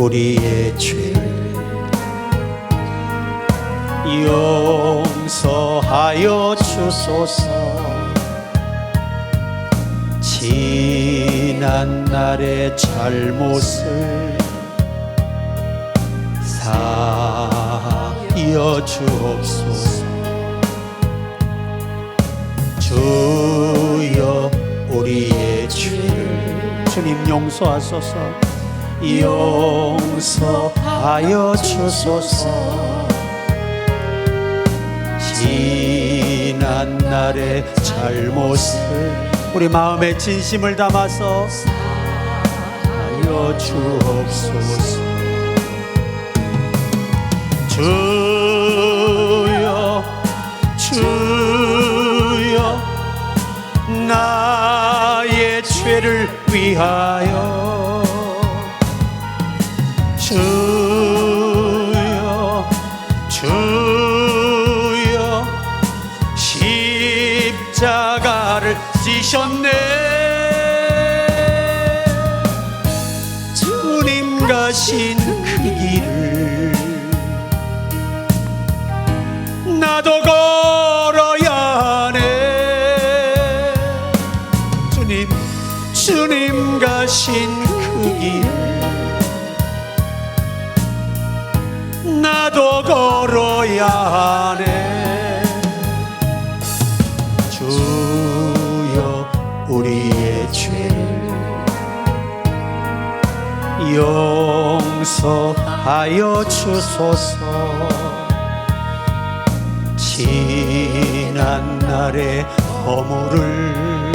우리의 죄를 용서하여 주소서. 지난 날의 잘못을 사하여 주옵소서. 주여 우리의 죄를 주님 용서하소서. 용서하여 주소서. 지난 날의 잘못을 우리 마음에 진심을 담아서 사하여 주옵소서. 주여 주여 나의 죄를 위하여 주여 주여 십자가를 지셨네. 주님 가신 그 길을 나도 걸어야 하네. 주님 가신 그 길을 나도 걸어야 하네. 주여 우리의 죄를 용서하여 주소서. 지난 날의 허물을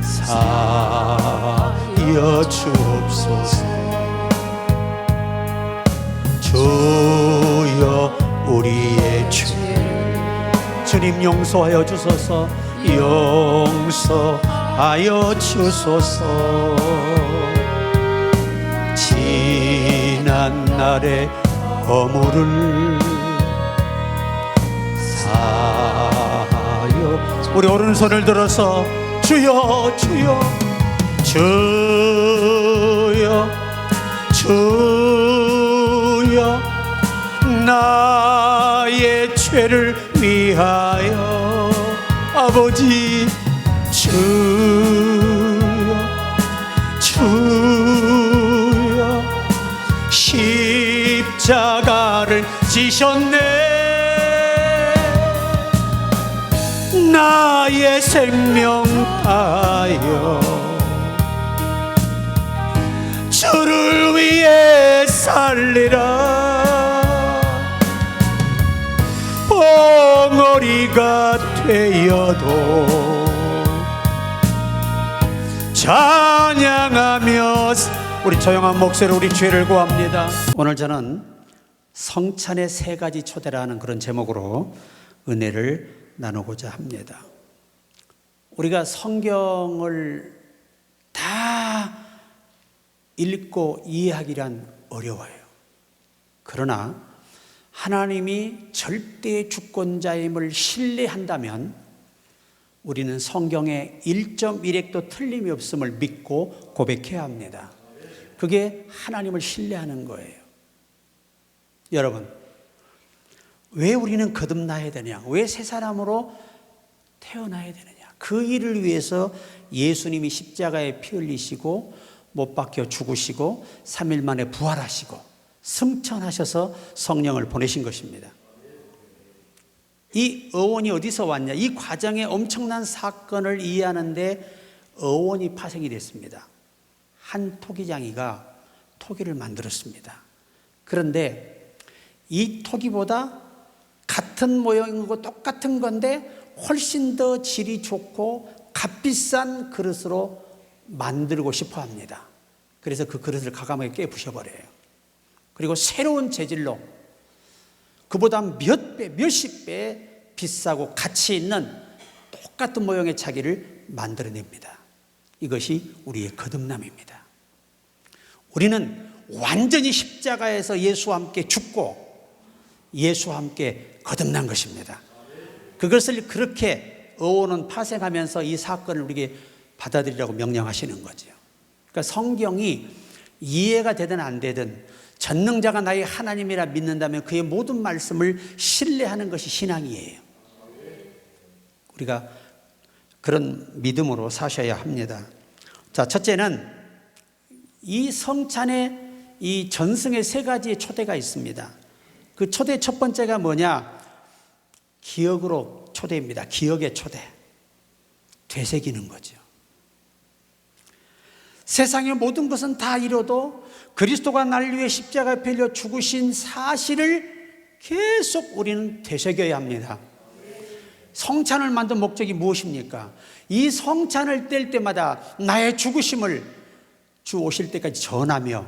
사하여 주옵소서. 주여 우리의 죄를 주님 용서하여 주소서. 용서하여 주소서. 지난 날의 허물을 사하여 우리 오른손을 들어서 주여 주여 주여 주여 나의 죄를 위하여 아버지 주여 주여 십자가를 지셨네. 나의 생명 다하여 주를 위해 살리라. 벙어리가 되어도 찬양하며 우리 조용한 목소리로 우리 죄를 구합니다. 오늘 저는 성찬의 세 가지 초대라는 그런 제목으로 은혜를 나누고자 합니다. 우리가 성경을 다 읽고 이해하기란 어려워요. 그러나 하나님이 절대 주권자임을 신뢰한다면 우리는 성경에 1.1획도 틀림이 없음을 믿고 고백해야 합니다. 그게 하나님을 신뢰하는 거예요. 여러분, 왜 우리는 거듭나야 되냐? 왜 새 사람으로 태어나야 되느냐? 그 일을 위해서 예수님이 십자가에 피 흘리시고 못 박혀 죽으시고 3일 만에 부활하시고 승천하셔서 성령을 보내신 것입니다. 이 어원이 어디서 왔냐? 이 과정의 엄청난 사건을 이해하는데 어원이 파생이 됐습니다. 한 토기장이가 토기를 만들었습니다. 그런데 이 토기보다 같은 모양이고 똑같은 건데 훨씬 더 질이 좋고 값비싼 그릇으로 만들고 싶어 합니다. 그래서 그 그릇을 과감하게 깨부셔버려요. 그리고 새로운 재질로 그보다 몇 배, 몇십 배 비싸고 가치 있는 똑같은 모양의 차기를 만들어냅니다. 이것이 우리의 거듭남입니다. 우리는 완전히 십자가에서 예수와 함께 죽고 예수와 함께 거듭난 것입니다. 그것을 그렇게 어원은 파생하면서 이 사건을 우리에게 받아들이라고 명령하시는 거죠. 그러니까 성경이 이해가 되든 안 되든 전능자가 나의 하나님이라 믿는다면 그의 모든 말씀을 신뢰하는 것이 신앙이에요. 우리가 그런 믿음으로 사셔야 합니다. 자, 첫째는 이 성찬에 이 전승의 세 가지의 초대가 있습니다. 그 초대 첫 번째가 뭐냐? 기억으로 초대입니다. 기억의 초대. 되새기는 거죠. 세상의 모든 것은 다 이뤄도 그리스도가 날 위해 십자가에 달려 죽으신 사실을 계속 우리는 되새겨야 합니다. 성찬을 만든 목적이 무엇입니까? 이 성찬을 뗄 때마다 나의 죽으심을 주 오실 때까지 전하며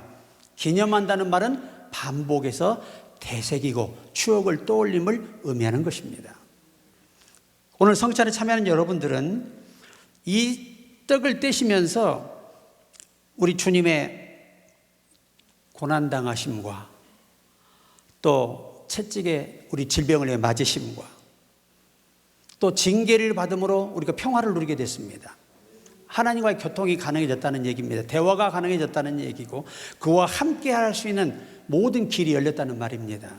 기념한다는 말은 반복해서 되새기고 추억을 떠올림을 의미하는 것입니다. 오늘 성찬에 참여하는 여러분들은 이 떡을 떼시면서 우리 주님의 고난당하심과 또 채찍에 우리 질병을 맞으심과 또 징계를 받음으로 우리가 평화를 누리게 됐습니다. 하나님과의 교통이 가능해졌다는 얘기입니다. 대화가 가능해졌다는 얘기고 그와 함께 할 수 있는 모든 길이 열렸다는 말입니다.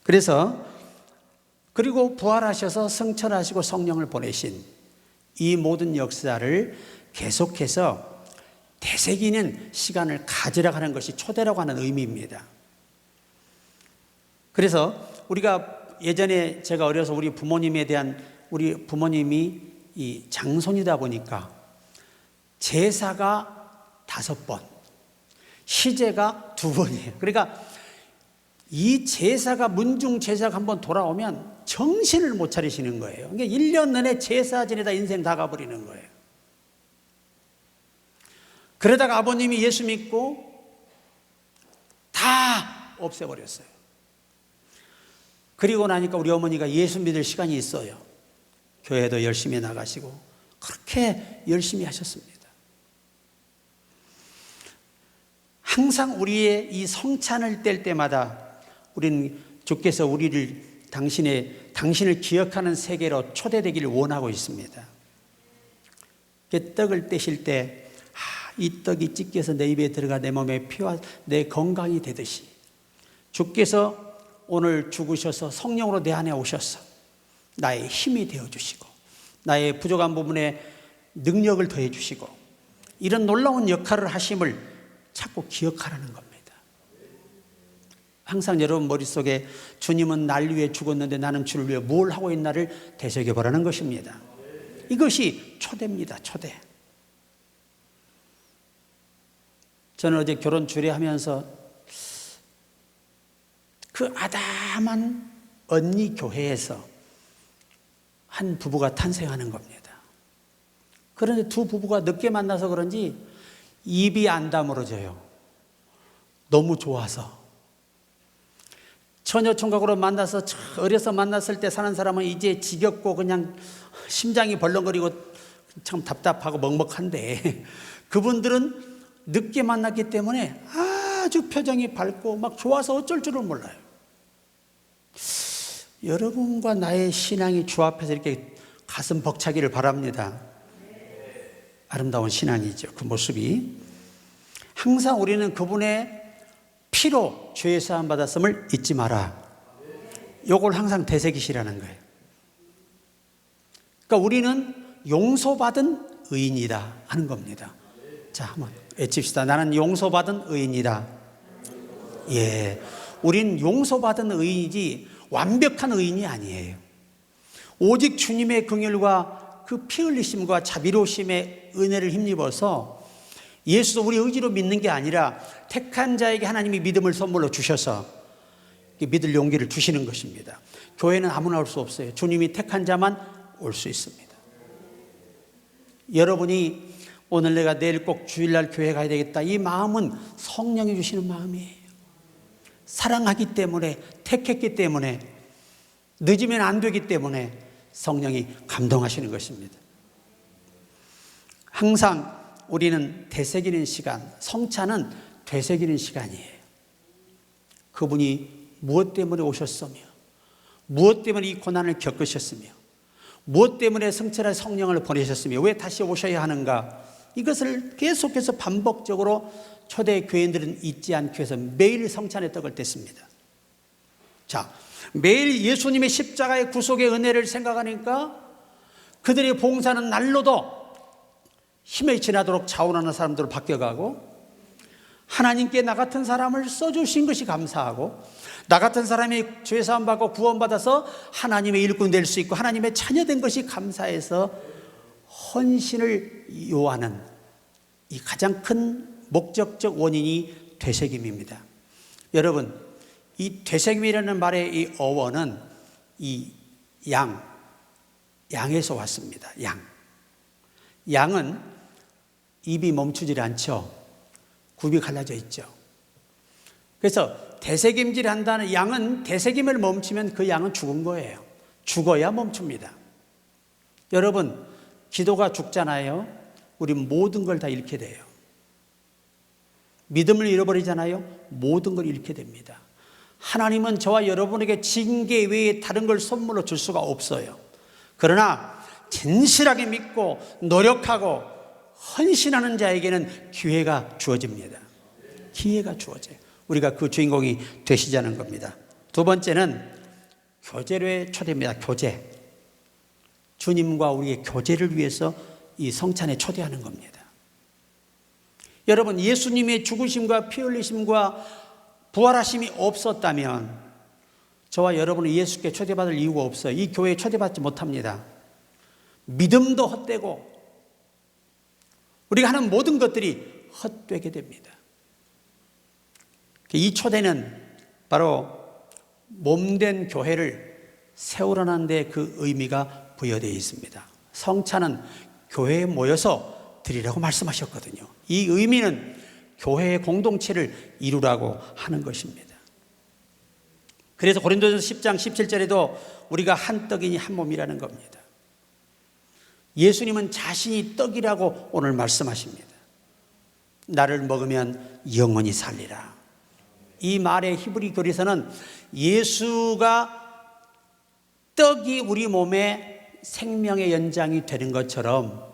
그래서 그리고 부활하셔서 승천하시고 성령을 보내신 이 모든 역사를 계속해서 되새기는 시간을 가지라고 하는 것이 초대라고 하는 의미입니다. 그래서 우리가 예전에 제가 어려서 우리 부모님에 대한 우리 부모님이 이 장손이다 보니까 제사가 5번, 시제가 2번이에요. 그러니까 이 제사가 문중 제사가 한번 돌아오면 정신을 못 차리시는 거예요. 그러니까 1년 내내 제사 지내다 인생 다 가버리는 거예요. 그러다가 아버님이 예수 믿고 다 없애버렸어요. 그리고 나니까 우리 어머니가 예수 믿을 시간이 있어요. 교회도 열심히 나가시고 그렇게 열심히 하셨습니다. 항상 우리의 이 성찬을 뗄 때마다 우리는 주께서 우리를 당신을 기억하는 세계로 초대되기를 원하고 있습니다. 떡을 떼실 때 이 떡이 찢겨서 내 입에 들어가 내 몸에 피와 내 건강이 되듯이 주께서 오늘 죽으셔서 성령으로 내 안에 오셔서 나의 힘이 되어주시고 나의 부족한 부분에 능력을 더해주시고 이런 놀라운 역할을 하심을 자꾸 기억하라는 겁니다. 항상 여러분 머릿속에 주님은 날 위해 죽었는데 나는 주를 위해 뭘 하고 있나를 되새겨보라는 것입니다. 이것이 초대입니다. 초대. 저는 어제 결혼 주례하면서 그 아담한 언니 교회에서 한 부부가 탄생하는 겁니다. 그런데 두 부부가 늦게 만나서 그런지 입이 안 다물어져요. 너무 좋아서. 처녀총각으로 만나서 어려서 만났을 때 사는 사람은 이제 지겹고 그냥 심장이 벌렁거리고 참 답답하고 먹먹한데 그분들은 늦게 만났기 때문에 아주 표정이 밝고 막 좋아서 어쩔 줄을 몰라요. 여러분과 나의 신앙이 주 앞에서 이렇게 가슴 벅차기를 바랍니다. 아름다운 신앙이죠. 그 모습이. 항상 우리는 그분의 피로 죄의 사함 받았음을 잊지 마라. 요걸 항상 되새기시라는 거예요. 그러니까 우리는 용서받은 의인이다 하는 겁니다. 자, 한번 외칩시다. 나는 용서받은 의인이다. 예, 우린 용서받은 의인이지 완벽한 의인이 아니에요. 오직 주님의 긍휼과 그 피 흘리심과 자비로우심의 은혜를 힘입어서 예수도 우리 의지로 믿는 게 아니라 택한 자에게 하나님이 믿음을 선물로 주셔서 믿을 용기를 주시는 것입니다. 교회는 아무나 올 수 없어요. 주님이 택한 자만 올 수 있습니다. 여러분이 오늘 내가 내일 꼭 주일날 교회 가야 되겠다 이 마음은 성령이 주시는 마음이에요. 사랑하기 때문에 택했기 때문에 늦으면 안 되기 때문에 성령이 감동하시는 것입니다. 항상 우리는 되새기는 시간, 성찬은 되새기는 시간이에요. 그분이 무엇 때문에 오셨으며 무엇 때문에 이 고난을 겪으셨으며 무엇 때문에 성철한 성령을 보내셨으며 왜 다시 오셔야 하는가 이것을 계속해서 반복적으로 초대 교인들은 잊지 않기 위해서 매일 성찬의 떡을 뗐습니다. 자, 매일 예수님의 십자가의 구속의 은혜를 생각하니까 그들의 봉사는 날로도 힘이 지나도록 자원하는 사람들로 바뀌어가고, 하나님께 나 같은 사람을 써주신 것이 감사하고, 나 같은 사람이 죄사함 받고 구원받아서 하나님의 일꾼 될 수 있고 하나님의 자녀된 것이 감사해서 헌신을 요하는 이 가장 큰 목적적 원인이 되새김입니다. 여러분, 이 되새김이라는 말의 이 어원은 이 양에서 왔습니다. 양은 입이 멈추질 않죠. 굽이 갈라져 있죠. 그래서 되새김질 한다는, 양은 되새김을 멈추면 그 양은 죽은 거예요. 죽어야 멈춥니다. 여러분, 기도가 죽잖아요. 우리 모든 걸 다 잃게 돼요. 믿음을 잃어버리잖아요. 모든 걸 잃게 됩니다. 하나님은 저와 여러분에게 징계 외에 다른 걸 선물로 줄 수가 없어요. 그러나 진실하게 믿고 노력하고 헌신하는 자에게는 기회가 주어집니다. 기회가 주어져요. 우리가 그 주인공이 되시자는 겁니다. 두 번째는 교제로의 초대입니다. 교제. 주님과 우리의 교제를 위해서 이 성찬에 초대하는 겁니다. 여러분, 예수님의 죽으심과 피 흘리심과 부활하심이 없었다면 저와 여러분은 예수께 초대받을 이유가 없어요. 이 교회에 초대받지 못합니다. 믿음도 헛되고 우리가 하는 모든 것들이 헛되게 됩니다. 이 초대는 바로 몸된 교회를 세우라는 데 그 의미가 부여되어 있습니다. 성찬은 교회에 모여서 드리라고 말씀하셨거든요. 이 의미는 교회의 공동체를 이루라고 하는 것입니다. 그래서 고린도전서 10장 17절에도 우리가 한 떡이니 한 몸이라는 겁니다. 예수님은 자신이 떡이라고 오늘 말씀하십니다. 나를 먹으면 영원히 살리라. 이 말의 히브리 교리서는 예수가 떡이 우리 몸에 생명의 연장이 되는 것처럼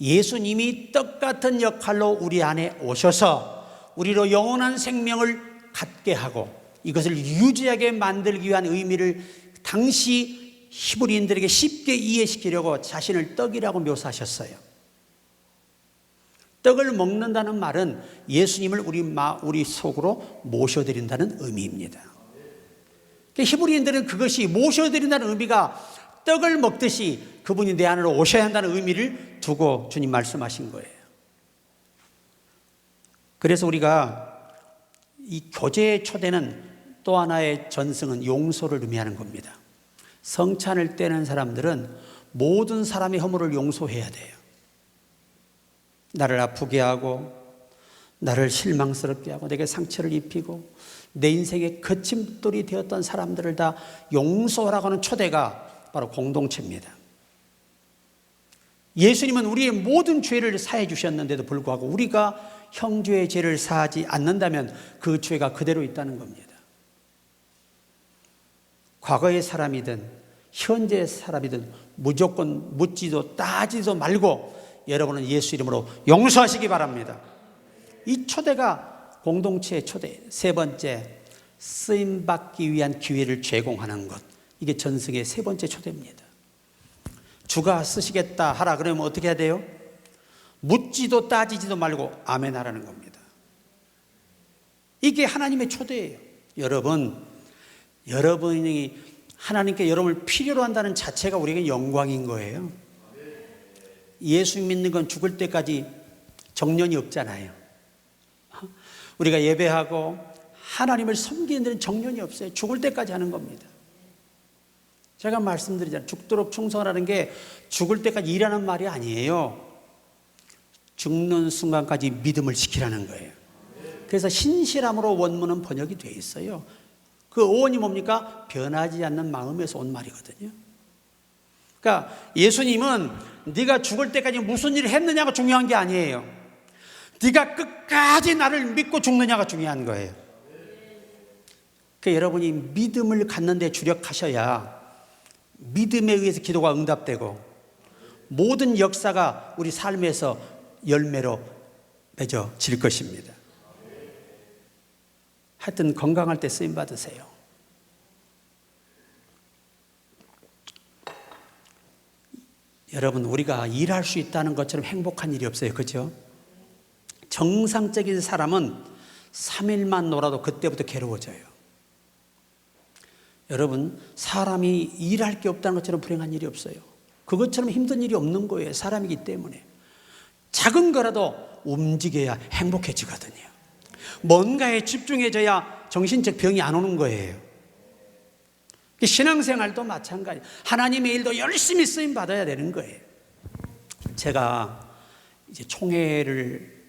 예수님이 떡 같은 역할로 우리 안에 오셔서 우리로 영원한 생명을 갖게 하고 이것을 유지하게 만들기 위한 의미를 당시 히브리인들에게 쉽게 이해시키려고 자신을 떡이라고 묘사하셨어요. 떡을 먹는다는 말은 예수님을 우리 속으로 모셔드린다는 의미입니다. 히브리인들은 그것이 모셔드린다는 의미가 떡을 먹듯이 그분이 내 안으로 오셔야 한다는 의미를 두고 주님 말씀하신 거예요. 그래서 우리가 이 교제의 초대는 또 하나의 전승은 용서를 의미하는 겁니다. 성찬을 떼는 사람들은 모든 사람의 허물을 용서해야 돼요. 나를 아프게 하고 나를 실망스럽게 하고 내게 상처를 입히고 내 인생의 거침돌이 되었던 사람들을 다 용서하라고 하는 초대가 바로 공동체입니다. 예수님은 우리의 모든 죄를 사해 주셨는데도 불구하고 우리가 형제의 죄를 사하지 않는다면 그 죄가 그대로 있다는 겁니다. 과거의 사람이든 현재의 사람이든 무조건 묻지도 따지도 말고 여러분은 예수 이름으로 용서하시기 바랍니다. 이 초대가 공동체의 초대. 세 번째, 쓰임받기 위한 기회를 제공하는 것. 이게 전승의 세 번째 초대입니다. 주가 쓰시겠다 하라 그러면 어떻게 해야 돼요? 묻지도 따지지도 말고 아멘 하라는 겁니다. 이게 하나님의 초대예요. 여러분이 하나님께 여러분을 필요로 한다는 자체가 우리에게 영광인 거예요. 예수 믿는 건 죽을 때까지 정년이 없잖아요. 우리가 예배하고 하나님을 섬기는 데는 정년이 없어요. 죽을 때까지 하는 겁니다. 제가 말씀드리잖아요. 죽도록 충성하라는 게 죽을 때까지 일하는 말이 아니에요. 죽는 순간까지 믿음을 지키라는 거예요. 그래서 신실함으로 원문은 번역이 돼 있어요. 그 어원이 뭡니까? 변하지 않는 마음에서 온 말이거든요. 그러니까 예수님은 네가 죽을 때까지 무슨 일을 했느냐가 중요한 게 아니에요. 네가 끝까지 나를 믿고 죽느냐가 중요한 거예요. 그러니까 여러분이 믿음을 갖는 데 주력하셔야 믿음에 의해서 기도가 응답되고 모든 역사가 우리 삶에서 열매로 맺어질 것입니다. 하여튼 건강할 때 쓰임 받으세요. 여러분, 우리가 일할 수 있다는 것처럼 행복한 일이 없어요. 그죠? 정상적인 사람은 3일만 놀아도 그때부터 괴로워져요. 여러분, 사람이 일할 게 없다는 것처럼 불행한 일이 없어요. 그것처럼 힘든 일이 없는 거예요. 사람이기 때문에. 작은 거라도 움직여야 행복해지거든요. 뭔가에 집중해져야 정신적 병이 안 오는 거예요. 신앙생활도 마찬가지. 하나님의 일도 열심히 쓰임 받아야 되는 거예요. 제가 이제 총회를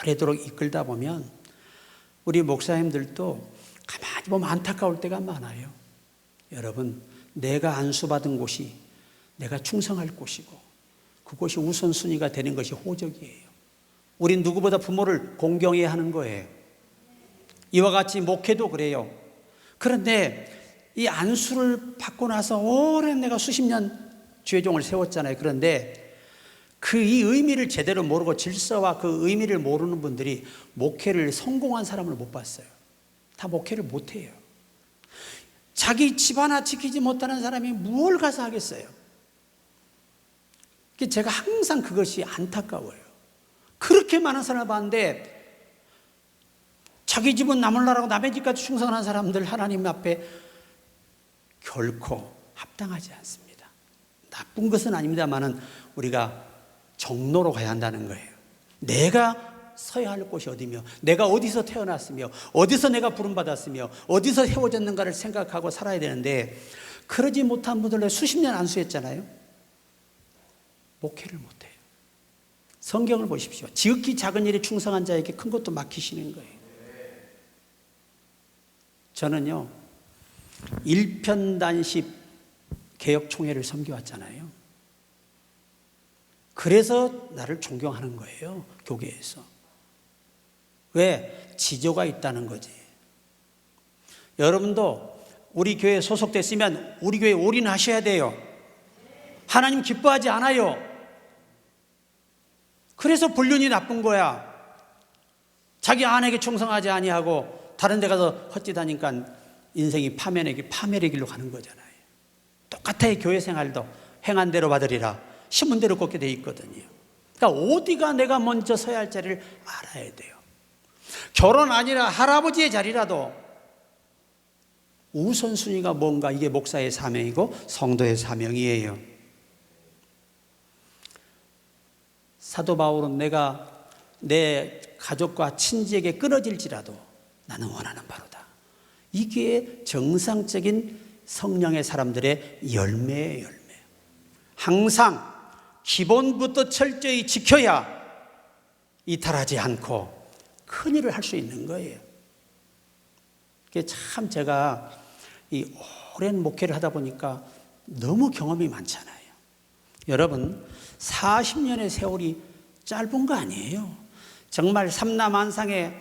오래도록 이끌다 보면 우리 목사님들도 가만히 보면 안타까울 때가 많아요. 여러분, 내가 안수받은 곳이 내가 충성할 곳이고 그곳이 우선순위가 되는 것이 호적이에요. 우린 누구보다 부모를 공경해야 하는 거예요. 이와 같이 목회도 그래요. 그런데 이 안수를 받고 나서 오랜 내가 수십 년 죄종을 세웠잖아요. 그런데 이 의미를 제대로 모르고 질서와 그 의미를 모르는 분들이 목회를 성공한 사람을 못 봤어요. 다 목회를 못 해요. 자기 집 하나 지키지 못하는 사람이 뭘 가서 하겠어요? 제가 항상 그것이 안타까워요. 그렇게 많은 사람을 봤는데 자기 집은 나몰라라고 남의 집까지 충성하는 사람들 하나님 앞에 결코 합당하지 않습니다. 나쁜 것은 아닙니다만은 우리가 정로로 가야 한다는 거예요. 내가 서야 할 곳이 어디며 내가 어디서 태어났으며 어디서 내가 부름받았으며 어디서 세워졌는가를 생각하고 살아야 되는데 그러지 못한 분들 수십 년 안수했잖아요. 목회를 못해요. 성경을 보십시오. 지극히 작은 일에 충성한 자에게 큰 것도 맡기시는 거예요. 저는요 1편단십 개혁총회를 섬겨왔잖아요. 그래서 나를 존경하는 거예요. 교계에서. 왜? 지조가 있다는 거지. 여러분도 우리 교회에 소속됐으면 우리 교회에 올인하셔야 돼요. 하나님 기뻐하지 않아요. 그래서 불륜이 나쁜 거야. 자기 아내에게 충성하지 아니하고 다른 데 가서 헛짓하니까 인생이 파멸의 길로 가는 거잖아요. 똑같아요. 교회 생활도 행한 대로 받으리라 심은 대로 걷게 돼 있거든요. 그러니까 어디가 내가 먼저 서야 할 자리를 알아야 돼요. 결혼 아니라 할아버지의 자리라도 우선순위가 뭔가, 이게 목사의 사명이고 성도의 사명이에요. 사도 바울은 내가 내 가족과 친지에게 끊어질지라도 나는 원하는 바로다. 이게 정상적인 성령의 사람들의 열매예요. 열매. 항상 기본부터 철저히 지켜야 이탈하지 않고 큰일을 할 수 있는 거예요. 그게 참 제가 이 오랜 목회를 하다 보니까 너무 경험이 많잖아요. 여러분 40년의 세월이 짧은 거 아니에요. 정말 삼라만상에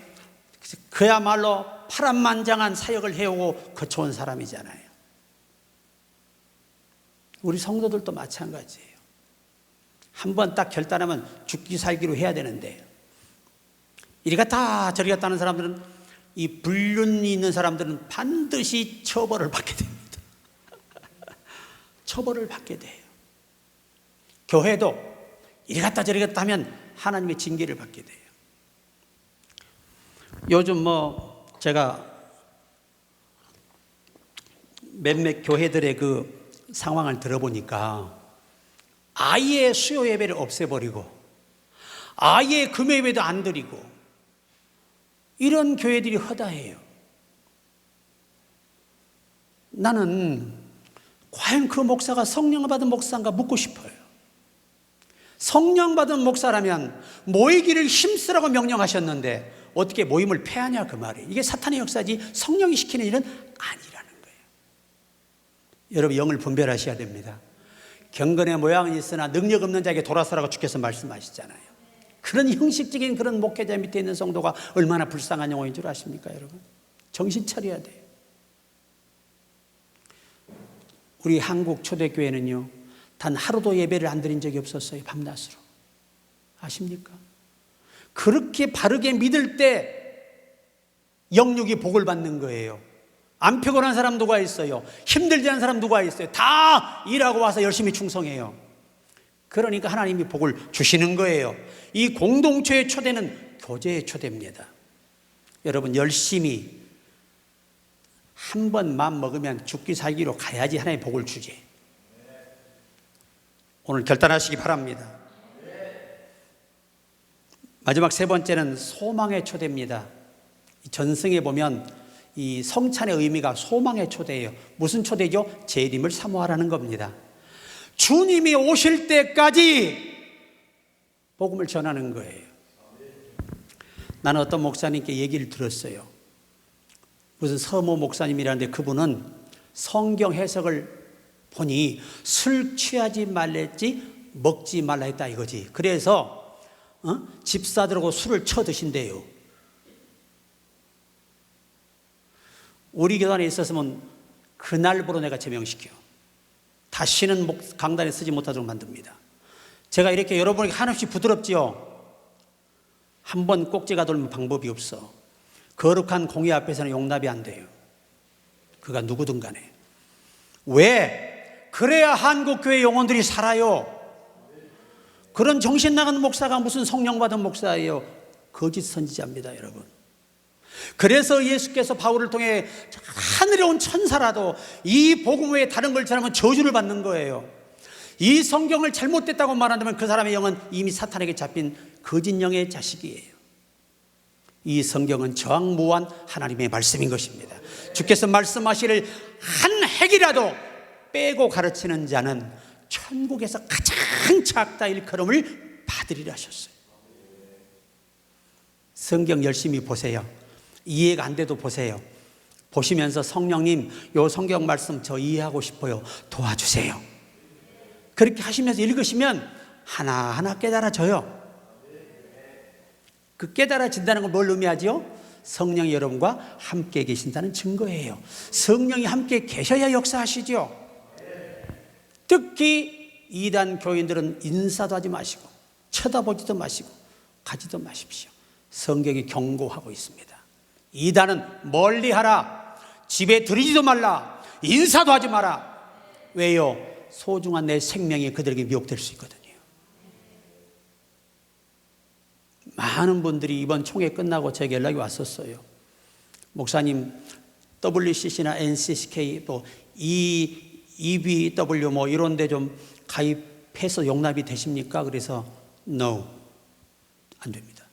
그야말로 파란만장한 사역을 해오고 거쳐온 사람이잖아요. 우리 성도들도 마찬가지예요. 한번 딱 결단하면 죽기 살기로 해야 되는데 이리 갔다 저리 갔다 하는 사람들은, 이 불륜이 있는 사람들은 반드시 처벌을 받게 됩니다. 처벌을 받게 돼요. 교회도 이리 갔다 저리 갔다 하면 하나님의 징계를 받게 돼요. 요즘 제가 몇몇 교회들의 그 상황을 들어보니까 아예 수요 예배를 없애버리고 아예 금요 예배도 안 드리고 이런 교회들이 허다해요. 나는 과연 그 목사가 성령을 받은 목사인가 묻고 싶어요. 성령 받은 목사라면 모이기를 힘쓰라고 명령하셨는데 어떻게 모임을 폐하냐 그 말이에요. 이게 사탄의 역사지 성령이 시키는 일은 아니라는 거예요. 여러분 영을 분별하셔야 됩니다. 경건의 모양은 있으나 능력 없는 자에게 돌아서라고 주께서 말씀하시잖아요. 그런 형식적인 그런 목회자 밑에 있는 성도가 얼마나 불쌍한 영혼인 줄 아십니까 여러분? 정신 차려야 돼요. 우리 한국 초대교회는요 단 하루도 예배를 안 드린 적이 없었어요. 밤낮으로 아십니까? 그렇게 바르게 믿을 때 영육이 복을 받는 거예요. 안 피곤한 사람 누가 있어요? 힘들지 않은 사람 누가 있어요? 다 일하고 와서 열심히 충성해요. 그러니까 하나님이 복을 주시는 거예요. 이 공동체의 초대는 교제의 초대입니다. 여러분, 열심히 한 번 마음 먹으면 죽기 살기로 가야지 하나님 복을 주지. 오늘 결단하시기 바랍니다. 마지막 세 번째는 소망의 초대입니다. 전승에 보면 이 성찬의 의미가 소망의 초대예요. 무슨 초대죠? 재림을 사모하라는 겁니다. 주님이 오실 때까지 복음을 전하는 거예요. 나는 어떤 목사님께 얘기를 들었어요. 무슨 서모 목사님이라는데 그분은 성경 해석을 보니 술 취하지 말랬지 먹지 말라 했다 이거지. 그래서 집사들하고 술을 쳐드신대요. 우리 교단에 있었으면 그날부로 내가 제명시켜 다시는 강단에 쓰지 못하도록 만듭니다. 제가 이렇게 여러분에게 한없이 부드럽지요. 한 번 꼭지가 돌면 방법이 없어. 거룩한 공의 앞에서는 용납이 안 돼요. 그가 누구든 간에. 왜? 그래야 한국교회 영혼들이 살아요. 그런 정신 나간 목사가 무슨 성령 받은 목사예요? 거짓 선지자입니다, 여러분. 그래서 예수께서 바울을 통해 하늘에 온 천사라도 이 복음 외에 다른 걸 전하면 저주를 받는 거예요. 이 성경을 잘못됐다고 말한다면 그 사람의 영은 이미 사탄에게 잡힌 거짓 영의 자식이에요. 이 성경은 저항무한 하나님의 말씀인 것입니다. 주께서 말씀하시를 한 핵이라도 빼고 가르치는 자는 천국에서 가장 작다 일컬음을 받으리라 하셨어요. 성경 열심히 보세요. 이해가 안 돼도 보세요. 보시면서 성령님, 요 성경 말씀 저 이해하고 싶어요. 도와주세요. 그렇게 하시면서 읽으시면 하나하나 깨달아져요. 그 깨달아진다는 건 뭘 의미하죠? 성령이 여러분과 함께 계신다는 증거예요. 성령이 함께 계셔야 역사하시죠. 특히 이단 교인들은 인사도 하지 마시고 쳐다보지도 마시고 가지도 마십시오. 성경이 경고하고 있습니다. 이단은 멀리하라, 집에 들이지도 말라, 인사도 하지 마라. 왜요? 소중한 내 생명이 그들에게 미혹될 수 있거든요. 많은 분들이 이번 총회 끝나고 제게 연락이 왔었어요. 목사님, WCC나 NCCK 또 EBW 뭐 이런 데 좀 가입해서 용납이 되십니까? 그래서 No, 안 됩니다.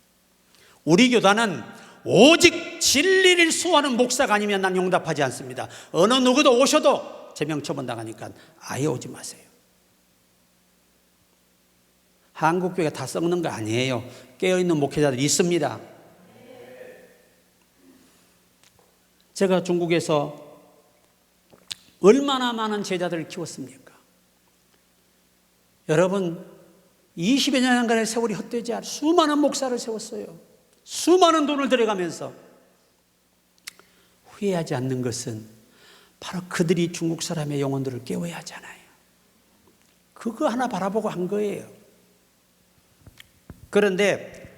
우리 교단은 오직 진리를 수호하는 목사가 아니면 난 용납하지 않습니다. 어느 누구도 오셔도 제명 처분당하니까 아예 오지 마세요. 한국교회가 다 썩는 거 아니에요. 깨어있는 목회자들이 있습니다. 제가 중국에서 얼마나 많은 제자들을 키웠습니까? 여러분, 20여 년간의 세월이 헛되지 않아 수많은 목사를 세웠어요. 수많은 돈을 들여가면서 후회하지 않는 것은 바로 그들이 중국 사람의 영혼들을 깨워야 하잖아요. 그거 하나 바라보고 한 거예요. 그런데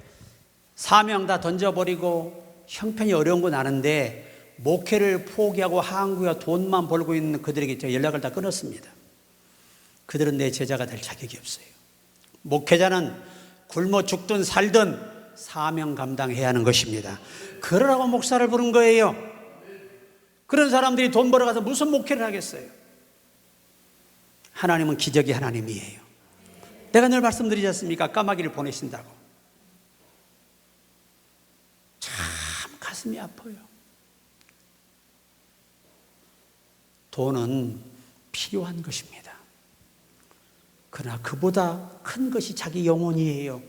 사명 다 던져버리고 형편이 어려운 건 아는데 목회를 포기하고 한국에 돈만 벌고 있는 그들에게 제가 연락을 다 끊었습니다. 그들은 내 제자가 될 자격이 없어요. 목회자는 굶어 죽든 살든 사명 감당해야 하는 것입니다. 그러라고 목사를 부른 거예요. 그런 사람들이 돈 벌어가서 무슨 목회를 하겠어요? 하나님은 기적의 하나님이에요. 내가 늘 말씀드리지 않습니까? 까마귀를 보내신다고. 참 가슴이 아파요. 돈은 필요한 것입니다. 그러나 그보다 큰 것이 자기 영혼이에요.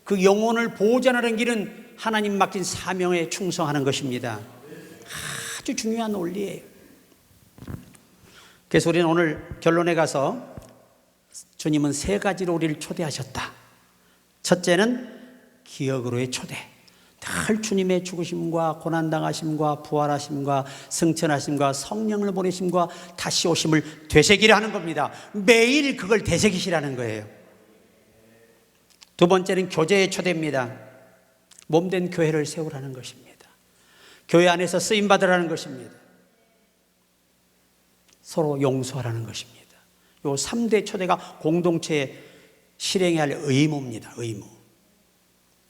그 영혼을 보존하는 길은 하나님 맡긴 사명에 충성하는 것입니다. 아주 중요한 논리예요. 그래서 우리는 오늘 결론에 가서 주님은 세 가지로 우리를 초대하셨다. 첫째는 기억으로의 초대. 늘 주님의 죽으심과 고난당하심과 부활하심과 승천하심과 성령을 보내심과 다시 오심을 되새기려 하는 겁니다. 매일 그걸 되새기시라는 거예요. 두 번째는 교제의 초대입니다. 몸된 교회를 세우라는 것입니다. 교회 안에서 쓰임 받으라는 것입니다. 서로 용서하라는 것입니다. 요 3대 초대가 공동체에 실행해야 할 의무입니다. 의무.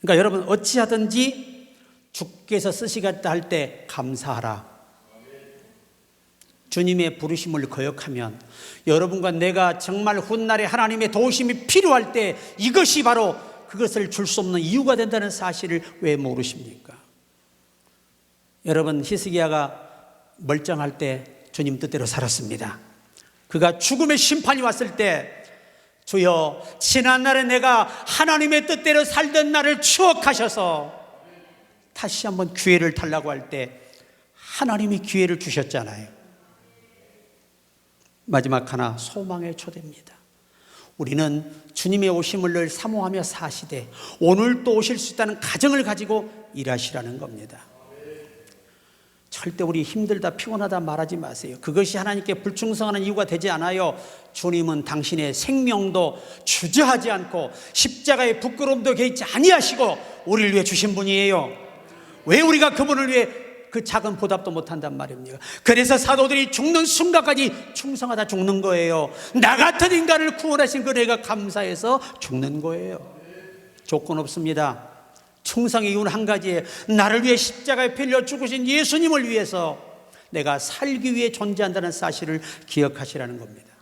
그러니까 여러분 어찌하든지 주께서 쓰시겠다 할 때 감사하라. 주님의 부르심을 거역하면 여러분과 내가 정말 훗날에 하나님의 도우심이 필요할 때 이것이 바로 그것을 줄 수 없는 이유가 된다는 사실을 왜 모르십니까? 여러분 히스기야가 멀쩡할 때 주님 뜻대로 살았습니다. 그가 죽음의 심판이 왔을 때 주여 지난날에 내가 하나님의 뜻대로 살던 날을 추억하셔서 다시 한번 기회를 달라고 할 때 하나님이 기회를 주셨잖아요. 마지막 하나, 소망의 초대입니다. 우리는 주님의 오심을 늘 사모하며 사시되 오늘 또 오실 수 있다는 가정을 가지고 일하시라는 겁니다. 절대 우리 힘들다 피곤하다 말하지 마세요. 그것이 하나님께 불충성하는 이유가 되지 않아요. 주님은 당신의 생명도 주저하지 않고 십자가의 부끄러움도 개의치 아니하시고 우리를 위해 주신 분이에요. 왜 우리가 그분을 위해 그 작은 보답도 못한단 말입니까? 그래서 사도들이 죽는 순간까지 충성하다 죽는 거예요. 나 같은 인간을 구원하신 그 은혜가 감사해서 죽는 거예요. 조건 없습니다. 충성의 이유는 한 가지예요. 나를 위해 십자가에 필려 죽으신 예수님을 위해서 내가 살기 위해 존재한다는 사실을 기억하시라는 겁니다.